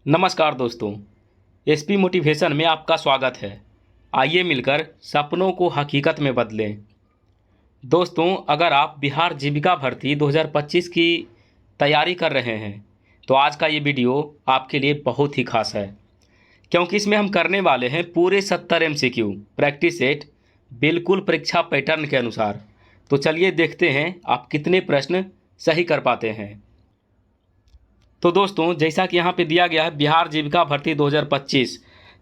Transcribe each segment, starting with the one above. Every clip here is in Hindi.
नमस्कार दोस्तों, एसपी मोटिवेशन में आपका स्वागत है। आइए मिलकर सपनों को हकीकत में बदलें। दोस्तों, अगर आप बिहार जीविका भर्ती 2025 की तैयारी कर रहे हैं तो आज का ये वीडियो आपके लिए बहुत ही खास है, क्योंकि इसमें हम करने वाले हैं पूरे 70 MCQ प्रैक्टिस सेट बिल्कुल परीक्षा पैटर्न के अनुसार। तो चलिए देखते हैं आप कितने प्रश्न सही कर पाते हैं। तो दोस्तों, जैसा कि यहाँ पे दिया गया है बिहार जीविका भर्ती 2025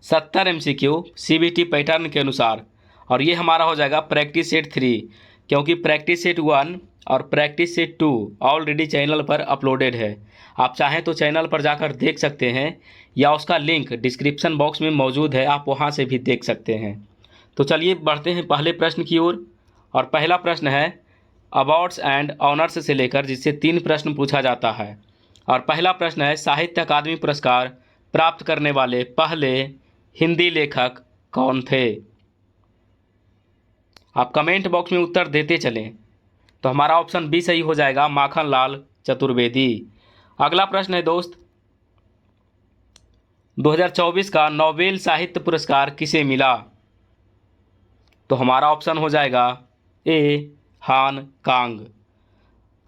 70 MCQ CBT पैटर्न के अनुसार, और ये हमारा हो जाएगा प्रैक्टिस सेट 3, क्योंकि प्रैक्टिस सेट 1 और प्रैक्टिस सेट 2 ऑलरेडी चैनल पर अपलोडेड है। आप चाहें तो चैनल पर जाकर देख सकते हैं या उसका लिंक डिस्क्रिप्शन बॉक्स में मौजूद है, आप वहाँ से भी देख सकते हैं। तो चलिए बढ़ते हैं पहले प्रश्न की ओर। और पहला प्रश्न है अवार्ड्स एंड ऑनर्स से लेकर, जिससे 3 प्रश्न पूछा जाता है। और पहला प्रश्न है साहित्य अकादमी पुरस्कार प्राप्त करने वाले पहले हिंदी लेखक कौन थे। आप कमेंट बॉक्स में उत्तर देते चलें। तो हमारा ऑप्शन बी सही हो जाएगा, माखनलाल चतुर्वेदी। अगला प्रश्न है दोस्त, 2024 का नोबेल साहित्य पुरस्कार किसे मिला। तो हमारा ऑप्शन हो जाएगा ए हान कांग।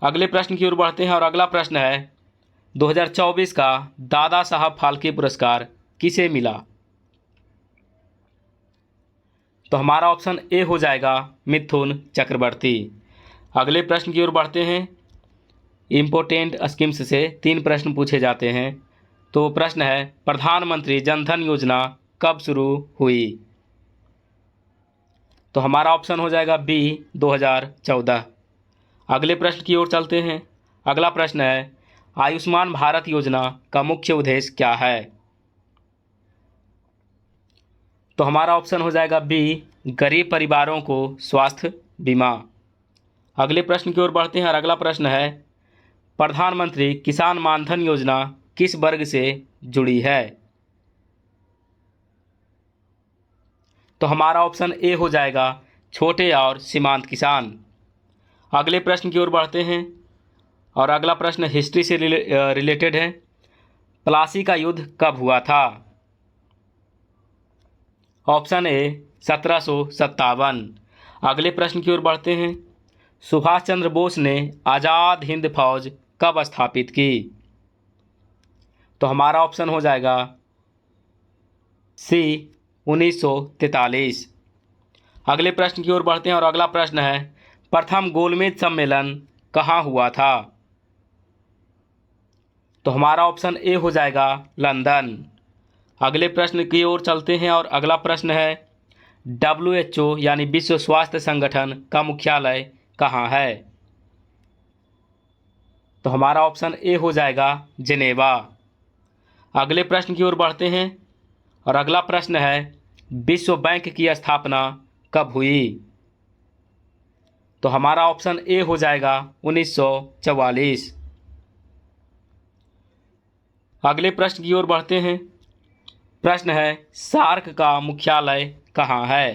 अगले प्रश्न की ओर बढ़ते हैं और अगला प्रश्न है 2024 का दादा साहब फाल्के पुरस्कार किसे मिला। तो हमारा ऑप्शन ए हो जाएगा मिथुन चक्रवर्ती। अगले प्रश्न की ओर बढ़ते हैं। इम्पोर्टेंट स्कीम्स से 3 प्रश्न पूछे जाते हैं। तो प्रश्न है प्रधानमंत्री जनधन योजना कब शुरू हुई। तो हमारा ऑप्शन हो जाएगा बी 2014। अगले प्रश्न की ओर चलते हैं। अगला प्रश्न है आयुष्मान भारत योजना का मुख्य उद्देश्य क्या है। तो हमारा ऑप्शन हो जाएगा बी गरीब परिवारों को स्वास्थ्य बीमा। अगले प्रश्न की ओर बढ़ते हैं और अगला प्रश्न है प्रधानमंत्री किसान मानधन योजना किस वर्ग से जुड़ी है। तो हमारा ऑप्शन ए हो जाएगा छोटे और सीमांत किसान। अगले प्रश्न की ओर बढ़ते हैं और अगला प्रश्न हिस्ट्री से रिलेटेड है। प्लासी का युद्ध कब हुआ था। Option A 1757। अगले प्रश्न की ओर बढ़ते हैं। सुभाष चंद्र बोस ने आज़ाद हिंद फौज कब स्थापित की। तो हमारा ऑप्शन हो जाएगा सी 1943। अगले प्रश्न की ओर बढ़ते हैं और अगला प्रश्न है प्रथम गोलमेज सम्मेलन कहाँ हुआ था। तो हमारा ऑप्शन ए हो जाएगा लंदन। अगले प्रश्न की ओर चलते हैं और अगला प्रश्न है WHO यानी विश्व स्वास्थ्य संगठन का मुख्यालय कहाँ है। तो हमारा ऑप्शन ए हो जाएगा जिनेवा। अगले प्रश्न की ओर बढ़ते हैं और अगला प्रश्न है विश्व बैंक की स्थापना कब हुई। तो हमारा ऑप्शन ए हो जाएगा 1944। अगले प्रश्न की ओर बढ़ते हैं। प्रश्न है सार्क का मुख्यालय कहाँ है।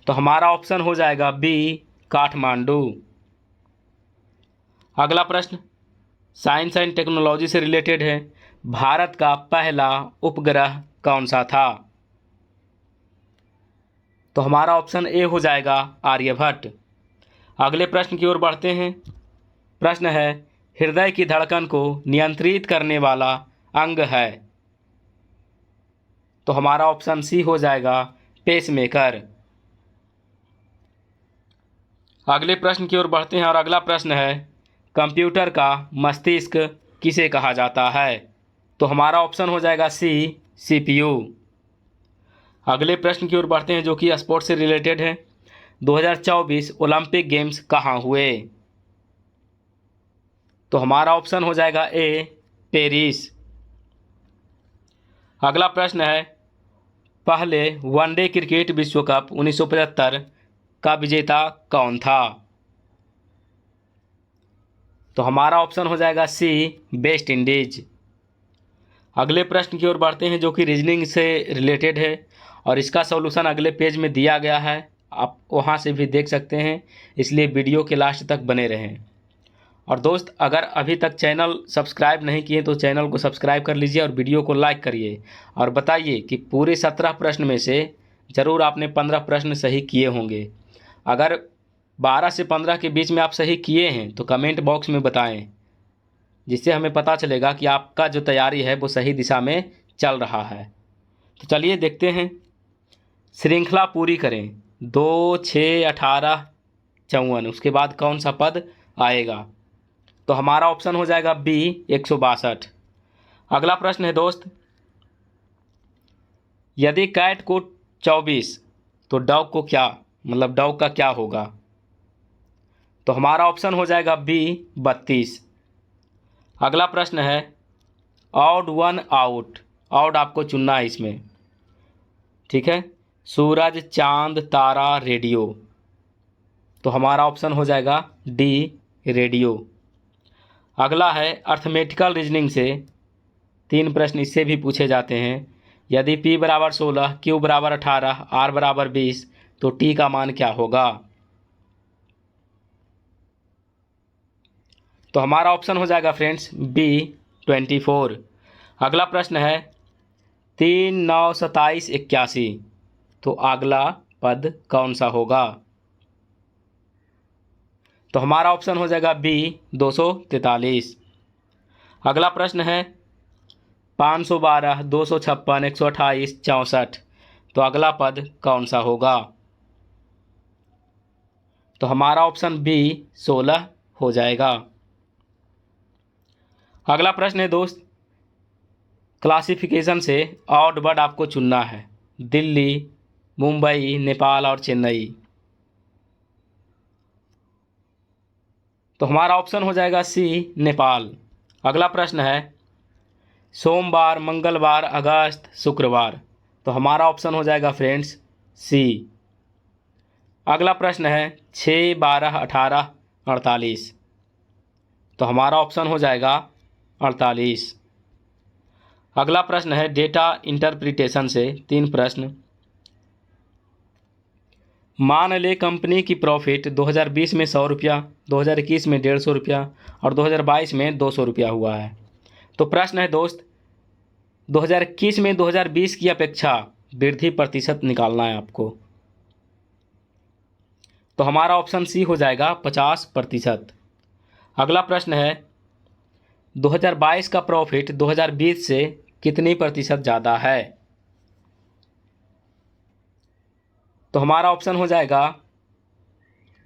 तो हमारा ऑप्शन हो जाएगा बी काठमांडू। अगला प्रश्न साइंस एंड टेक्नोलॉजी से रिलेटेड है। भारत का पहला उपग्रह कौन सा था। तो हमारा ऑप्शन ए हो जाएगा आर्यभट्ट। अगले प्रश्न की ओर बढ़ते हैं। प्रश्न है हृदय की धड़कन को नियंत्रित करने वाला अंग है। तो हमारा ऑप्शन सी हो जाएगा पेसमेकर। अगले प्रश्न की ओर बढ़ते हैं और अगला प्रश्न है कंप्यूटर का मस्तिष्क किसे कहा जाता है। तो हमारा ऑप्शन हो जाएगा सी CPU। अगले प्रश्न की ओर बढ़ते हैं जो कि स्पोर्ट्स से रिलेटेड है। 2024 ओलंपिक गेम्स कहाँ हुए। तो हमारा ऑप्शन हो जाएगा ए पेरिस। अगला प्रश्न है पहले वनडे क्रिकेट विश्व कप 1975 का विजेता कौन था। तो हमारा ऑप्शन हो जाएगा सी वेस्ट इंडीज। अगले प्रश्न की ओर बढ़ते हैं जो कि रीजनिंग से रिलेटेड है और इसका सॉल्यूशन अगले पेज में दिया गया है, आप वहां से भी देख सकते हैं, इसलिए वीडियो के लास्ट तक बने रहें। और दोस्त, अगर अभी तक चैनल सब्सक्राइब नहीं किए तो चैनल को सब्सक्राइब कर लीजिए और वीडियो को लाइक करिए और बताइए कि पूरे 17 प्रश्न में से ज़रूर आपने 15 प्रश्न सही किए होंगे। अगर 12 से 15 के बीच में आप सही किए हैं तो कमेंट बॉक्स में बताएं, जिससे हमें पता चलेगा कि आपका जो तैयारी है वो सही दिशा में चल रहा है। तो चलिए देखते हैं। श्रृंखला पूरी करें 2, 6, 18, 54, उसके बाद कौन सा पद आएगा? तो हमारा ऑप्शन हो जाएगा बी 162। अगला प्रश्न है दोस्त, यदि कैट को 24 तो डॉग को क्या, मतलब डॉग का क्या होगा? तो हमारा ऑप्शन हो जाएगा बी 32। अगला प्रश्न है ऑड वन आउट, ऑड आपको चुनना है इसमें, ठीक है। सूरज, चांद, तारा, रेडियो, तो हमारा ऑप्शन हो जाएगा डी रेडियो। अगला है अर्थमेटिकल रीजनिंग से 3 प्रश्न इससे भी पूछे जाते हैं। यदि P बराबर 16, Q बराबर 18, R बराबर 20 तो T का मान क्या होगा? तो हमारा ऑप्शन हो जाएगा फ्रेंड्स B 24। अगला प्रश्न है 3, 9, 27, 81 तो अगला पद कौन सा होगा? तो हमारा ऑप्शन हो जाएगा बी 243। अगला प्रश्न है 512, 256, 128, 64 तो अगला पद कौन सा होगा? तो हमारा ऑप्शन बी 16 हो जाएगा। अगला प्रश्न है दोस्त, क्लासिफिकेशन से ऑड वर्ड आपको चुनना है। दिल्ली, मुंबई, नेपाल और चेन्नई, तो हमारा ऑप्शन हो जाएगा सी नेपाल। अगला प्रश्न है सोमवार, मंगलवार, अगस्त, शुक्रवार, तो हमारा ऑप्शन हो जाएगा फ्रेंड्स सी। अगला प्रश्न है 6, 12, 18, 48 तो हमारा ऑप्शन हो जाएगा 48। अगला प्रश्न है डेटा इंटरप्रिटेशन से 3 प्रश्न। मान ले कंपनी की प्रॉफिट 2020 में 100 रुपया, 2021 में 150 रुपया और 2022 में 200 रुपया हुआ है। तो प्रश्न है दोस्त, 2021 में 2020 की अपेक्षा वृद्धि प्रतिशत निकालना है आपको। तो हमारा ऑप्शन सी हो जाएगा 50%। अगला प्रश्न है 2022 का प्रॉफिट 2020 से कितनी प्रतिशत ज़्यादा है? तो हमारा ऑप्शन हो जाएगा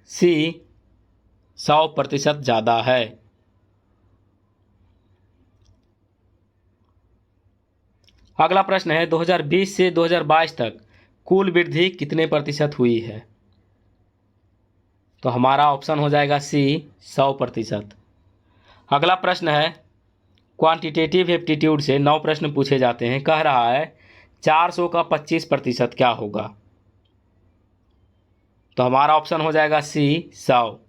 सी 100% ज़्यादा है। अगला प्रश्न है 2020 से 2022 तक कुल वृद्धि कितने प्रतिशत हुई है? तो हमारा ऑप्शन हो जाएगा सी 100%। अगला प्रश्न है क्वांटिटेटिव एप्टीट्यूड से 9 प्रश्न पूछे जाते हैं। कह रहा है 400 का 25% क्या होगा? तो हमारा ऑप्शन हो जाएगा सी 100।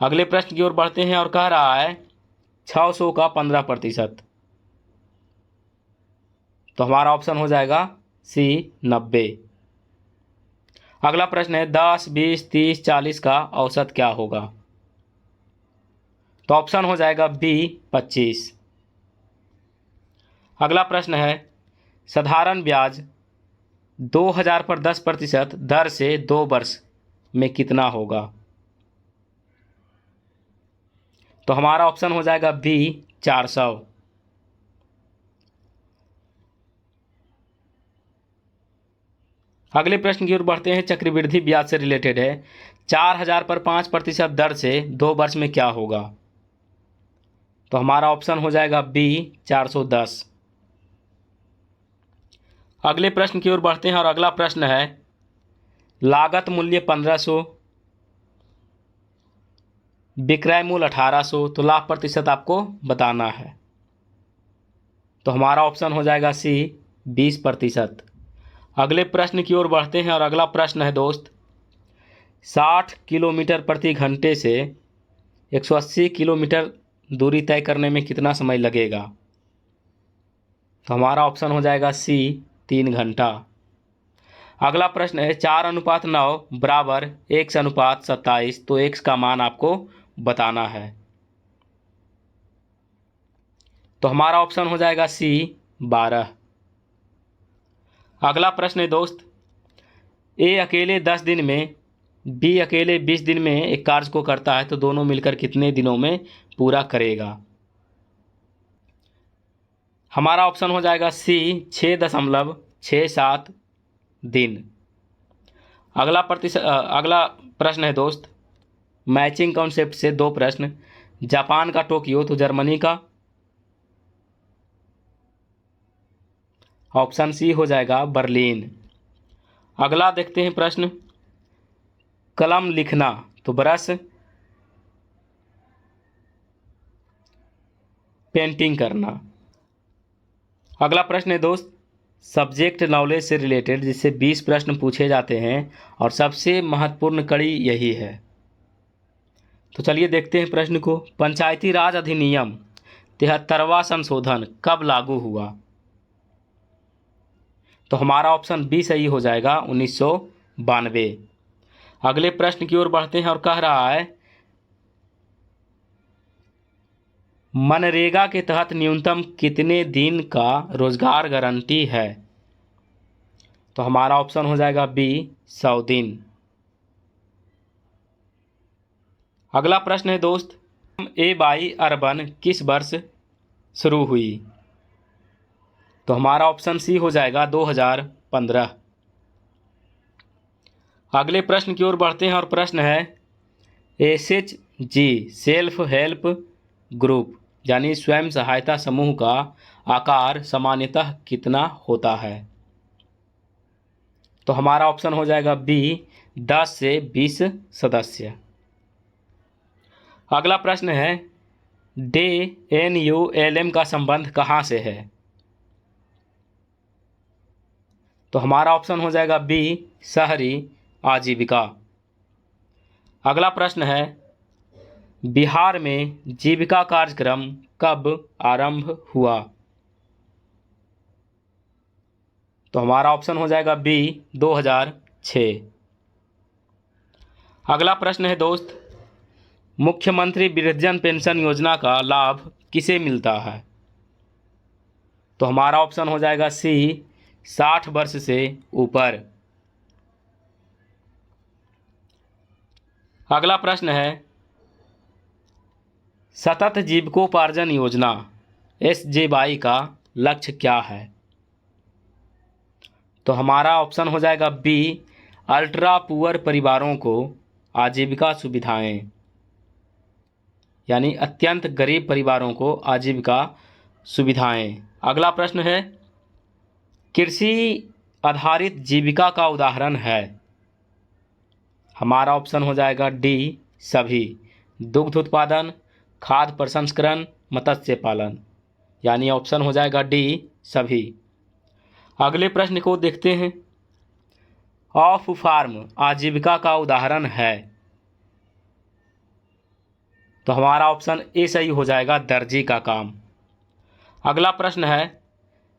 अगले प्रश्न की ओर बढ़ते हैं और कह रहा है 600 का 15%, तो हमारा ऑप्शन हो जाएगा सी 90। अगला प्रश्न है 10, 20, 30, 40 का औसत क्या होगा? तो ऑप्शन हो जाएगा बी 25। अगला प्रश्न है साधारण ब्याज 2000 पर 10% दर से 2 वर्ष में कितना होगा? तो हमारा ऑप्शन हो जाएगा बी 400। अगले प्रश्न की ओर बढ़ते हैं, चक्रवृद्धि ब्याज से रिलेटेड है। 4000 पर 5% दर से 2 वर्ष में क्या होगा? तो हमारा ऑप्शन हो जाएगा बी 410। अगले प्रश्न की ओर बढ़ते हैं और अगला प्रश्न है लागत मूल्य 1500, विक्रय मूल्य 1800, तो लाभ प्रतिशत आपको बताना है। तो हमारा ऑप्शन हो जाएगा सी 20%। अगले प्रश्न की ओर बढ़ते हैं और अगला प्रश्न है दोस्त 60 किलोमीटर प्रति घंटे से 180 किलोमीटर दूरी तय करने में कितना समय लगेगा? तो हमारा ऑप्शन हो जाएगा सी 3 घंटा। अगला प्रश्न है 4:9 बराबर x/27, तो x का मान आपको बताना है। तो हमारा ऑप्शन हो जाएगा सी 12। अगला प्रश्न है दोस्त, ए अकेले 10 दिन में, बी अकेले 20 दिन में एक कार्य को करता है तो दोनों मिलकर कितने दिनों में पूरा करेगा? हमारा ऑप्शन हो जाएगा सी 6.67 दिन। अगला प्रश्न है दोस्त, मैचिंग कॉन्सेप्ट से दो प्रश्न, जापान का टोक्यो तो जर्मनी का? ऑप्शन सी हो जाएगा बर्लिन। अगला देखते हैं प्रश्न, कलम लिखना तो ब्रश, पेंटिंग करना। अगला प्रश्न है दोस्त, सब्जेक्ट नॉलेज से रिलेटेड जिससे 20 प्रश्न पूछे जाते हैं और सबसे महत्वपूर्ण कड़ी यही है। तो चलिए देखते हैं प्रश्न को। पंचायती राज अधिनियम 73वां संशोधन कब लागू हुआ? तो हमारा ऑप्शन बी सही हो जाएगा 1992। अगले प्रश्न की ओर बढ़ते हैं और कह रहा है, मनरेगा के तहत न्यूनतम कितने दिन का रोजगार गारंटी है? तो हमारा ऑप्शन हो जाएगा बी 100 दिन। अगला प्रश्न है दोस्त, ए बाई अर्बन किस वर्ष शुरू हुई? तो हमारा ऑप्शन सी हो जाएगा 2015। अगले प्रश्न की ओर बढ़ते हैं और प्रश्न है, SHG सेल्फ हेल्प ग्रुप यानी स्वयं सहायता समूह का आकार सामान्यतः कितना होता है? तो हमारा ऑप्शन हो जाएगा बी 10 से 20 सदस्य। अगला प्रश्न है, DNULM का संबंध कहाँ से है? तो हमारा ऑप्शन हो जाएगा बी शहरी आजीविका। अगला प्रश्न है, बिहार में जीविका कार्यक्रम कब आरंभ हुआ? तो हमारा ऑप्शन हो जाएगा बी 2006। अगला प्रश्न है दोस्त, मुख्यमंत्री वृद्धजन पेंशन योजना का लाभ किसे मिलता है? तो हमारा ऑप्शन हो जाएगा सी 60 वर्ष से ऊपर। अगला प्रश्न है, सतत जीविकोपार्जन योजना SJY का लक्ष्य क्या है? तो हमारा ऑप्शन हो जाएगा बी अल्ट्रा पुअर परिवारों को आजीविका सुविधाएं, यानी अत्यंत गरीब परिवारों को आजीविका सुविधाएं। अगला प्रश्न है, कृषि आधारित जीविका का उदाहरण है? हमारा ऑप्शन हो जाएगा डी सभी, दुग्ध उत्पादन, खाद्य प्रसंस्करण, मत्स्य पालन, यानी ऑप्शन हो जाएगा डी सभी। अगले प्रश्न को देखते हैं, ऑफ फार्म आजीविका का उदाहरण है? तो हमारा ऑप्शन ए सही हो जाएगा दर्जी का काम। अगला प्रश्न है,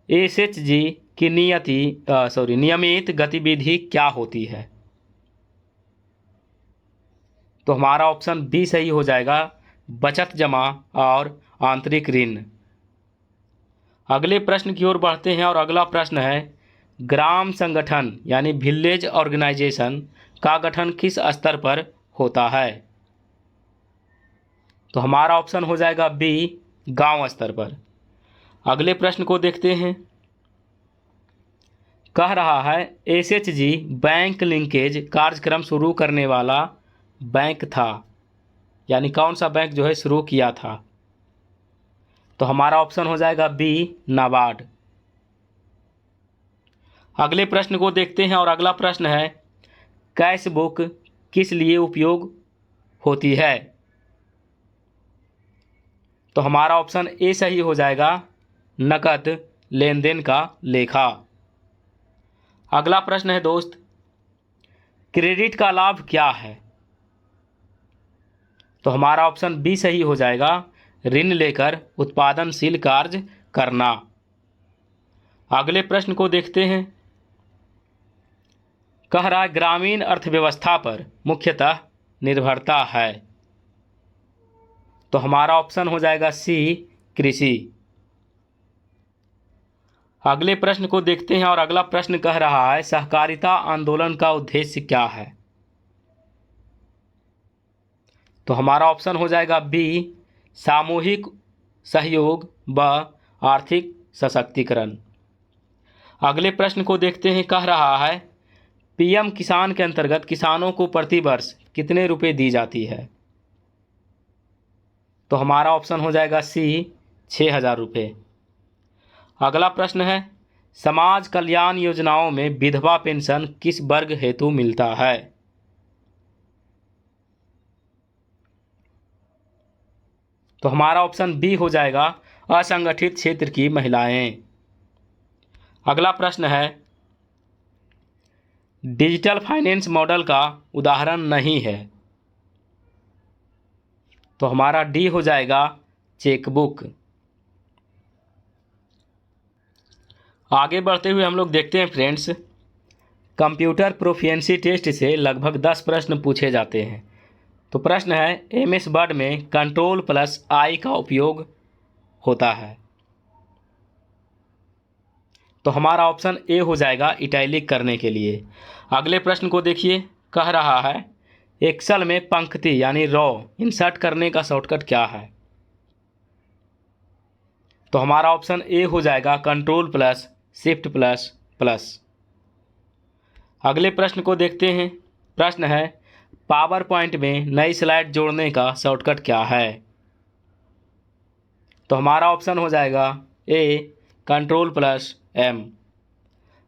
SHG की नियमित गतिविधि क्या होती है? तो हमारा ऑप्शन बी सही हो जाएगा बचत जमा और आंतरिक ऋण। अगले प्रश्न की ओर बढ़ते हैं और अगला प्रश्न है, ग्राम संगठन यानी विलेज ऑर्गेनाइजेशन का गठन किस स्तर पर होता है? तो हमारा ऑप्शन हो जाएगा बी गांव स्तर पर। अगले प्रश्न को देखते हैं, कह रहा है SHG बैंक लिंकेज कार्यक्रम शुरू करने वाला बैंक था, यानी कौन सा बैंक जो है शुरू किया था? तो हमारा ऑप्शन हो जाएगा बी नाबार्ड। अगले प्रश्न को देखते हैं और अगला प्रश्न है, कैश बुक किस लिए उपयोग होती है? तो हमारा ऑप्शन ए सही हो जाएगा नकद लेन देन का लेखा। अगला प्रश्न है दोस्त, क्रेडिट का लाभ क्या है? तो हमारा ऑप्शन बी सही हो जाएगा ऋण लेकर उत्पादनशील कार्य करना। अगले प्रश्न को देखते हैं, कह रहा है ग्रामीण अर्थव्यवस्था पर मुख्यतः निर्भरता है? तो हमारा ऑप्शन हो जाएगा सी कृषि। अगले प्रश्न को देखते हैं और अगला प्रश्न कह रहा है सहकारिता आंदोलन का उद्देश्य क्या है। तो हमारा ऑप्शन हो जाएगा बी सामूहिक सहयोग व आर्थिक सशक्तिकरण। अगले प्रश्न को देखते हैं, कह रहा है पीएम किसान के अंतर्गत किसानों को प्रति वर्ष कितने रुपए दी जाती है। तो हमारा ऑप्शन हो जाएगा सी 6,000 रुपये। अगला प्रश्न है समाज कल्याण योजनाओं में विधवा पेंशन किस वर्ग हेतु मिलता है। तो हमारा ऑप्शन बी हो जाएगा असंगठित क्षेत्र की महिलाएं। अगला प्रश्न है डिजिटल फाइनेंस मॉडल का उदाहरण नहीं है। तो हमारा डी हो जाएगा चेकबुक। आगे बढ़ते हुए हम लोग देखते हैं फ्रेंड्स, कंप्यूटर प्रोफिशिएंसी टेस्ट से लगभग 10 प्रश्न पूछे जाते हैं। तो प्रश्न है एमएस वर्ड में Ctrl+I का उपयोग होता है। तो हमारा ऑप्शन ए हो जाएगा इटैलिक करने के लिए। अगले प्रश्न को देखिए, कह रहा है एक्सेल में पंक्ति यानी रो इंसर्ट करने का शॉर्टकट क्या है। तो हमारा ऑप्शन ए हो जाएगा Ctrl+Shift++। अगले प्रश्न को देखते हैं, प्रश्न है पावर पॉइंट में नई स्लाइड जोड़ने का शॉर्टकट क्या है। तो हमारा ऑप्शन हो जाएगा ए Ctrl+M।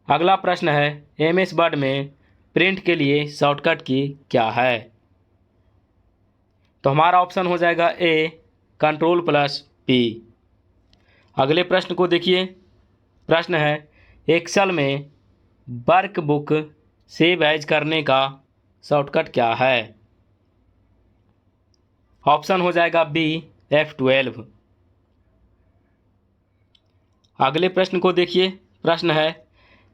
अगला प्रश्न है एमएस वर्ड में प्रिंट के लिए शॉर्टकट की क्या है। तो हमारा ऑप्शन हो जाएगा ए Ctrl+P। अगले प्रश्न को देखिए, प्रश्न है एक्सेल में वर्कबुक सेव एज करने का शॉर्टकट क्या है। ऑप्शन हो जाएगा बी F12। अगले प्रश्न को देखिए, प्रश्न है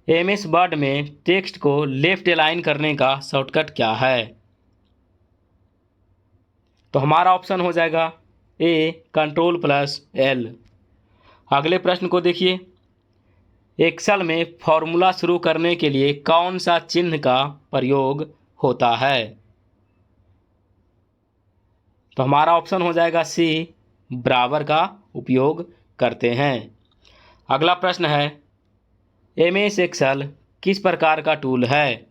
एमएस वर्ड में टेक्स्ट को लेफ्ट अलाइन करने का शॉर्टकट क्या है। तो हमारा ऑप्शन हो जाएगा ए Ctrl+L। अगले प्रश्न को देखिए, एक्सेल में फॉर्मूला शुरू करने के लिए कौन सा चिन्ह का प्रयोग होता है। तो हमारा ऑप्शन हो जाएगा सी बराबर का उपयोग करते हैं। अगला प्रश्न है एमएस एक्सेल किस प्रकार का टूल है।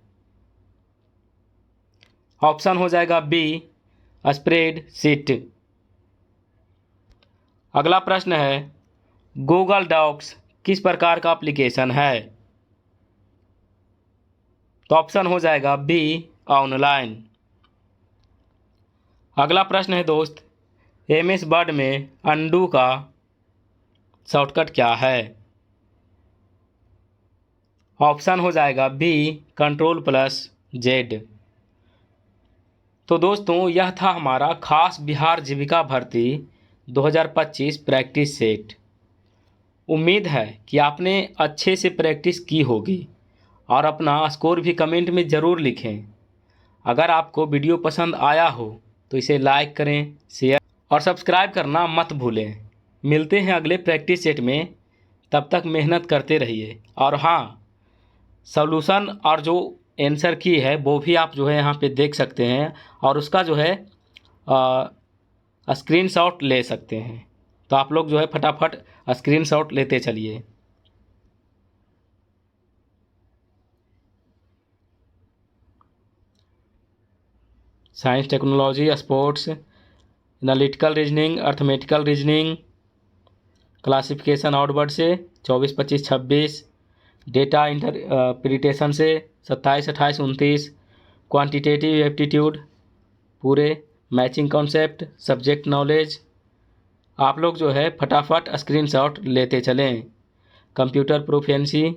ऑप्शन हो जाएगा बी स्प्रेडशीट। अगला प्रश्न है गूगल डॉक्स किस प्रकार का एप्लीकेशन है। तो ऑप्शन हो जाएगा बी ऑनलाइन। अगला प्रश्न है दोस्त एमएस वर्ड में अंडू का शॉर्टकट क्या है। ऑप्शन हो जाएगा बी Ctrl+Z। तो दोस्तों यह था हमारा खास बिहार जीविका भर्ती 2025 प्रैक्टिस सेट। उम्मीद है कि आपने अच्छे से प्रैक्टिस की होगी और अपना स्कोर भी कमेंट में ज़रूर लिखें। अगर आपको वीडियो पसंद आया हो तो इसे लाइक करें, शेयर और सब्सक्राइब करना मत भूलें। मिलते हैं अगले प्रैक्टिस सेट में, तब तक मेहनत करते रहिए। और हाँ, सॉल्यूशन और जो आंसर की है वो भी आप जो है यहाँ पे देख सकते हैं और उसका जो है स्क्रीनशॉट ले सकते हैं। तो आप लोग जो है फटाफट स्क्रीनशॉट लेते चलिए। Science, technology, sports, analytical reasoning, arithmetical reasoning, classification outward से 24, 25, 26, डेटा इंटरप्रिटेशन से 27, 28, 29, क्वांटिटेटिव एप्टीट्यूड पूरे, मैचिंग कॉन्सेप्ट, सब्जेक्ट नॉलेज। आप लोग जो है फटाफट स्क्रीनशॉट लेते चलें। Computer proficiency.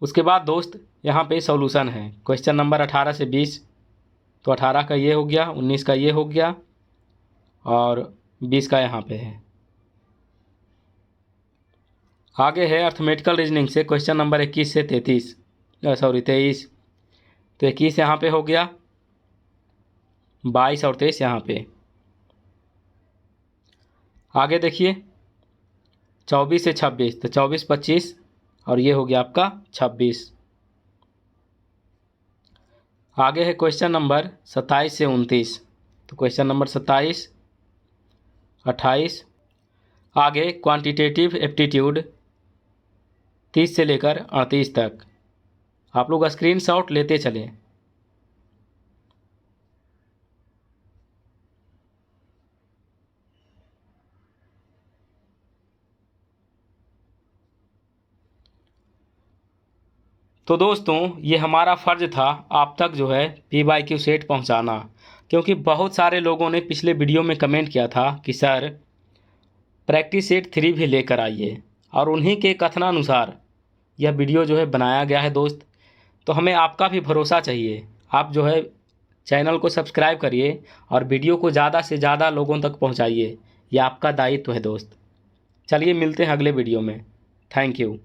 उसके बाद दोस्त यहाँ पे सॉल्यूशन है क्वेश्चन नंबर 18 से 20। तो 18 का ये हो गया, 19 का ये हो गया और 20 का यहाँ पे है। आगे है अर्थमेटिकल रीजनिंग से क्वेश्चन नंबर 21 से 23 तो 21 यहाँ पे हो गया, 22 और 23 यहाँ पे। आगे देखिए 24 से 26, तो 24 25 और ये हो गया आपका 26। आगे है क्वेश्चन नंबर 27 से 29, तो क्वेश्चन नंबर 27, 28। आगे क्वांटिटेटिव एप्टीट्यूड 30 से लेकर 38 तक। आप लोग स्क्रीनशॉट लेते चलें। तो दोस्तों ये हमारा फ़र्ज़ था आप तक जो है PYQ सेट पहुंचाना, क्योंकि बहुत सारे लोगों ने पिछले वीडियो में कमेंट किया था कि सर प्रैक्टिस सेट 3 भी लेकर आइए, और उन्हीं के कथनानुसार यह वीडियो जो है बनाया गया है दोस्त। तो हमें आपका भी भरोसा चाहिए, आप जो है चैनल को सब्सक्राइब करिए और वीडियो को ज़्यादा से ज़्यादा लोगों तक पहुंचाइए, यह आपका दायित्व है दोस्त। चलिए मिलते हैं अगले वीडियो में। Thank you.